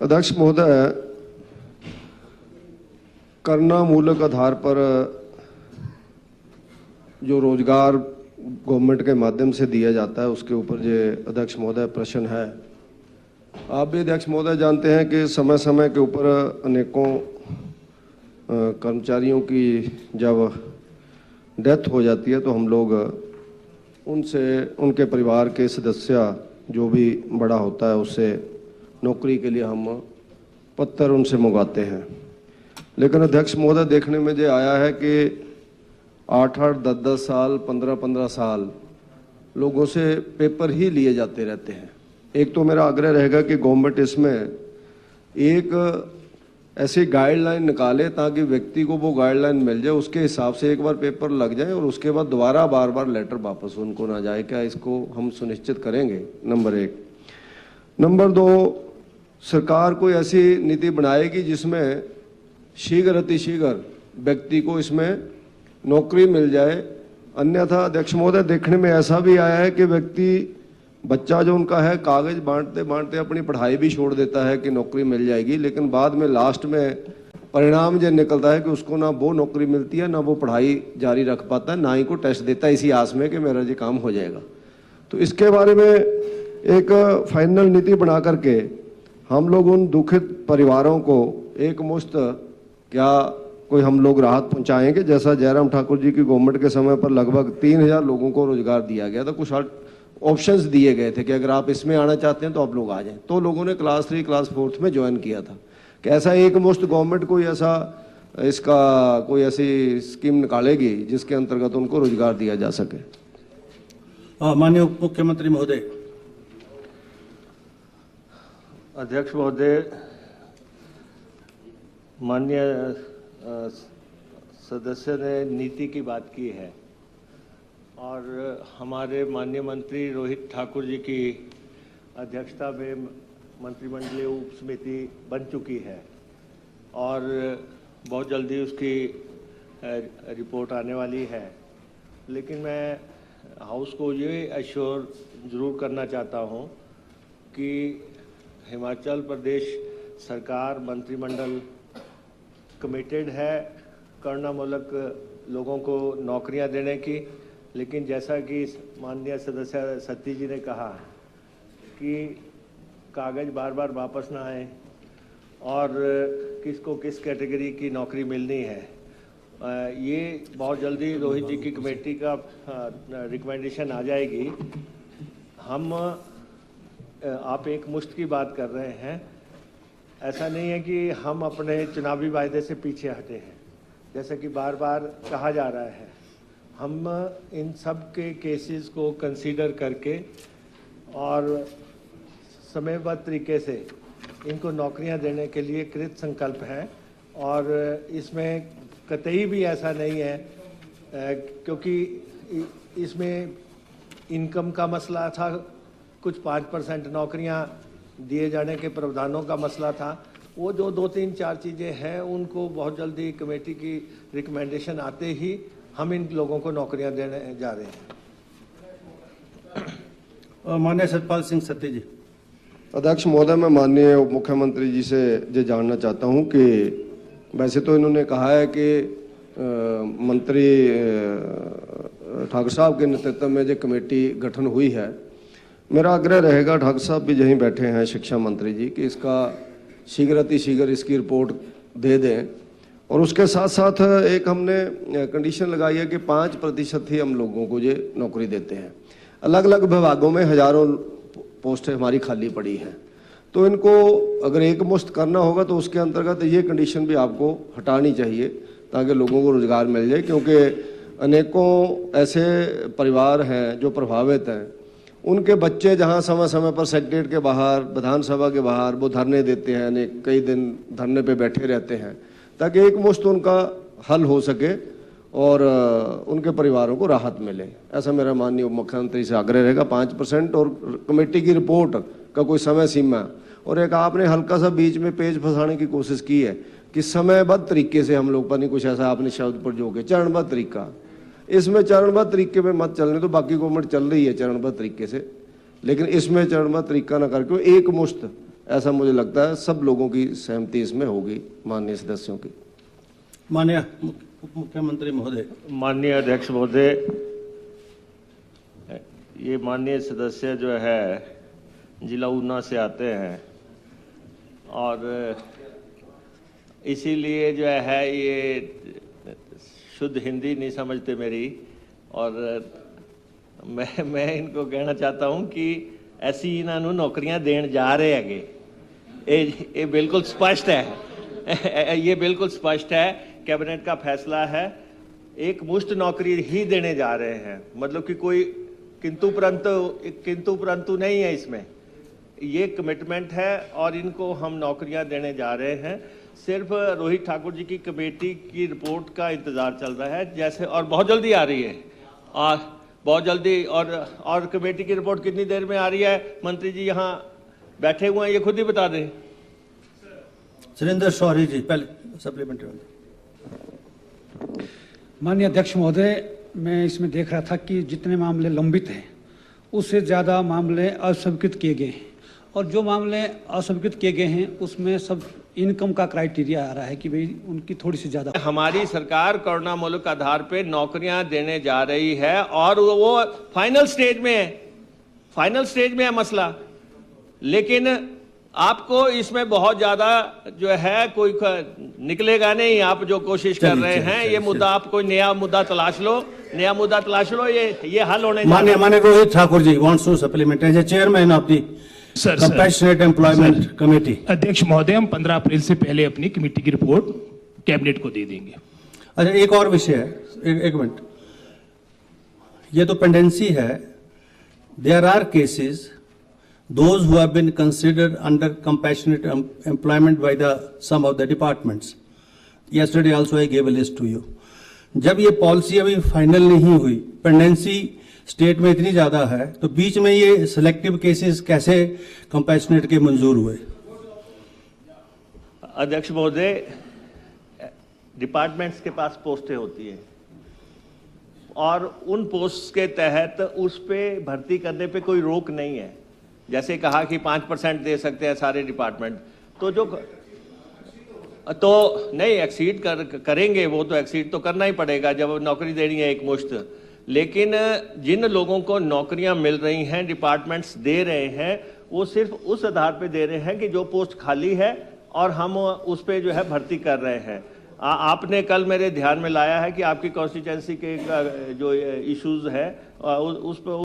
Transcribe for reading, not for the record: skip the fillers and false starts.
अध्यक्ष महोदय, करना मूलक आधार पर जो रोजगार गवर्नमेंट के माध्यम से दिया जाता है उसके ऊपर जो अध्यक्ष महोदय प्रश्न है। आप भी अध्यक्ष महोदय जानते हैं कि समय समय के ऊपर अनेकों कर्मचारियों की जब डेथ हो जाती है तो हम लोग उनसे उनके परिवार के सदस्य जो भी बड़ा होता है उससे नौकरी के लिए हम पत्र उनसे मंगवाते हैं। लेकिन अध्यक्ष महोदय देखने में जो आया है कि 8-8, 10-10 साल, 15-15 साल लोगों से पेपर ही लिए जाते रहते हैं। एक तो मेरा आग्रह रहेगा कि गवर्नमेंट इसमें एक ऐसी गाइडलाइन निकाले ताकि व्यक्ति को वो गाइडलाइन मिल जाए, उसके हिसाब से एक बार पेपर लग जाए और उसके बाद दोबारा बार बार लेटर वापस उनको ना जाए। क्या इसको हम सुनिश्चित करेंगे? नंबर 1। नंबर 2, सरकार कोई ऐसी नीति बनाएगी जिसमें शीघ्र अतिशीघ्र व्यक्ति को इसमें नौकरी मिल जाए। अन्यथा अध्यक्ष महोदय देखने में ऐसा भी आया है कि व्यक्ति बच्चा जो उनका है कागज बांटते बांटते अपनी पढ़ाई भी छोड़ देता है कि नौकरी मिल जाएगी, लेकिन बाद में लास्ट में परिणाम ये निकलता है कि उसको ना वो नौकरी मिलती है ना वो पढ़ाई जारी रख पाता है, ना ही को टेस्ट देता है इसी आस में कि मेरा ये काम हो जाएगा। तो इसके बारे में एक फाइनल नीति बना करके हम लोग उन दुखित परिवारों को एक मुश्त क्या कोई हम लोग राहत पहुंचाएंगे। जैसा जयराम ठाकुर जी की गवर्नमेंट के समय पर लगभग 3000 लोगों को रोजगार दिया गया था, कुछ ऑप्शंस दिए गए थे कि अगर आप इसमें आना चाहते हैं तो आप लोग आ जाएं, तो लोगों ने क्लास 3 क्लास 4 में ज्वाइन किया था। कि ऐसा एक मुश्त गवर्नमेंट कोई ऐसा इसका कोई ऐसी स्कीम निकालेगी जिसके अंतर्गत उनको रोजगार दिया जा सके। माननीय उप मुख्यमंत्री महोदय। अध्यक्ष महोदय, माननीय सदस्य ने नीति की बात की है और हमारे माननीय मंत्री रोहित ठाकुर जी की अध्यक्षता में मंत्रिमंडलीय उप समिति बन चुकी है और बहुत जल्दी उसकी रिपोर्ट आने वाली है। लेकिन मैं हाउस को ये एश्योर ज़रूर करना चाहता हूँ कि हिमाचल प्रदेश सरकार मंत्रिमंडल कमिटेड है करणामूलक लोगों को नौकरियां देने की। लेकिन जैसा कि माननीय सदस्य सत्ती जी ने कहा कि कागज़ बार बार वापस ना आए और किसको किस कैटेगरी की नौकरी मिलनी है, ये बहुत जल्दी रोहित जी की कमेटी का रिकमेंडेशन आ जाएगी। हम आप एक मुश्त की बात कर रहे हैं, ऐसा नहीं है कि हम अपने चुनावी वायदे से पीछे हटे हैं जैसा कि बार बार कहा जा रहा है। हम इन सब के केसेस को कंसीडर करके और समयबद्ध तरीके से इनको नौकरियां देने के लिए कृत संकल्प हैं और इसमें कतई भी ऐसा नहीं है क्योंकि इसमें इनकम का मसला था, कुछ 5% नौकरियां दिए जाने के प्रावधानों का मसला था। वो जो 2-3-4 चीज़ें हैं उनको बहुत जल्दी कमेटी की रिकमेंडेशन आते ही हम इन लोगों को नौकरियां देने जा रहे हैं। माननीय सतपाल सिंह सत्ती जी। अध्यक्ष महोदय, मैं माननीय उप मुख्यमंत्री जी से ये जानना चाहता हूं कि वैसे तो इन्होंने कहा है कि मंत्री ठाकुर साहब के नेतृत्व में जो कमेटी गठन हुई है। मेरा आग्रह रहेगा, ठाकुर साहब भी यहीं बैठे हैं शिक्षा मंत्री जी, कि इसका शीघ्र अतिशीघ्र इसकी रिपोर्ट दे दें। और उसके साथ साथ एक हमने कंडीशन लगाई है कि 5% ही हम लोगों को ये नौकरी देते हैं। अलग अलग विभागों में हजारों पोस्टें हमारी खाली पड़ी हैं, तो इनको अगर एक मुश्त करना होगा तो उसके अंतर्गत ये कंडीशन भी आपको हटानी चाहिए ताकि लोगों को रोजगार मिल जाए। क्योंकि अनेकों ऐसे परिवार हैं जो प्रभावित हैं, उनके बच्चे जहां समय समय पर सेक्रेटरीट के बाहर, विधानसभा के बाहर वो धरने देते हैं, अनेक कई दिन धरने पे बैठे रहते हैं, ताकि एक मुश्त उनका हल हो सके और उनके परिवारों को राहत मिले। ऐसा मेरा माननीय मुख्यमंत्री से आग्रह रहेगा। 5% और कमेटी की रिपोर्ट का कोई समय सीमा, और एक आपने हल्का सा बीच में पेज फंसाने की कोशिश की है कि समयबद्ध तरीके से हम लोग पर नहीं, कुछ ऐसा आपने शब्द पर जो के चरणबद्ध तरीका, इसमें चरणबद्ध तरीके में मत चलने। तो बाकी गवर्नमेंट चल रही है चरणबद्ध तरीके से, लेकिन इसमें चरणबद्ध तरीका ना करके एक मुश्त ऐसा मुझे लगता है सब लोगों की सहमति इसमें होगी, माननीय सदस्यों की। माननीय उप मुख्यमंत्री महोदय। माननीय अध्यक्ष महोदय, ये माननीय सदस्य जो है जिला ऊना से आते हैं और इसीलिए जो है ये शुद्ध हिंदी नहीं समझते मेरी, और मैं इनको कहना चाहता हूं कि ऐसी इन्होंने नौकरियां देन जा रहे हैगे, ये बिल्कुल स्पष्ट है ये बिल्कुल स्पष्ट है, कैबिनेट का फैसला है, एक मुश्त नौकरी ही देने जा रहे हैं, मतलब कि कोई किंतु परंतु नहीं है इसमें, ये कमिटमेंट है और इनको हम नौकरियां देने जा रहे हैं। सिर्फ रोहित ठाकुर जी की कमेटी की रिपोर्ट का इंतजार चल रहा है, जैसे, और बहुत जल्दी आ रही है, और बहुत जल्दी, और कमेटी की रिपोर्ट कितनी देर में आ रही है, मंत्री जी यहाँ बैठे हुए हैं, ये खुद ही बता दें। सुरेंद्र शौरी जी पहले सप्लीमेंट्री। माननीय अध्यक्ष महोदय, मैं इसमें देख रहा था कि जितने मामले लंबित हैं उससे ज़्यादा मामले अस्वीकृत किए गए हैं, और जो मामले अस्वीकृत किए गए हैं उसमें सब इनकम का क्राइटेरिया आ रहा है कि भाई उनकी थोड़ी सी ज़्यादा। हमारी सरकार करुणामूलक आधार पे नौकरियां देने जा रही है और वो फाइनल स्टेज में है, फाइनल स्टेज में है मसला, लेकिन आपको इसमें बहुत ज्यादा जो है कोई निकलेगा नहीं, आप जो कोशिश कर रहे हैं ये मुद्दा, आप कोई नया मुद्दा तलाश लो, ये हल होने। माननीय Rohit Thakur ji wants to supplement as chairman of the compassionate employment committee. अध्यक्ष महोदय, हम 15 अप्रैल से पहले अपनी कमेटी की रिपोर्ट कैबिनेट को दे देंगे। अच्छा, एक और विषय है, एक मिनट, ये तो पेंडेंसी है। There are cases those who have been considered under compassionate employment by some of the departments. Yesterday also I gave a list to you. जब ये पॉलिसी अभी फाइनल नहीं हुई, पेंडेंसी स्टेट में इतनी ज्यादा है, तो बीच में ये सिलेक्टिव केसेस कैसे कंपैशनेट के मंजूर हुए? अध्यक्ष महोदय, डिपार्टमेंट्स के पास पोस्टें होती है और उन पोस्ट के तहत उस पे भर्ती करने पे कोई रोक नहीं है। जैसे कहा कि 5% दे सकते हैं सारे डिपार्टमेंट, तो नहीं एक्सीड करेंगे, वो तो एक्सीड तो करना ही पड़ेगा जब नौकरी देनी है एक मुश्त। लेकिन जिन लोगों को नौकरियां मिल रही हैं, डिपार्टमेंट्स दे रहे हैं, वो सिर्फ उस आधार पे दे रहे हैं कि जो पोस्ट खाली है और हम उस पे जो है भर्ती कर रहे हैं। आपने कल मेरे ध्यान में लाया है कि आपकी कॉन्स्टिट्यूएंसी के जो इश्यूज है उस पर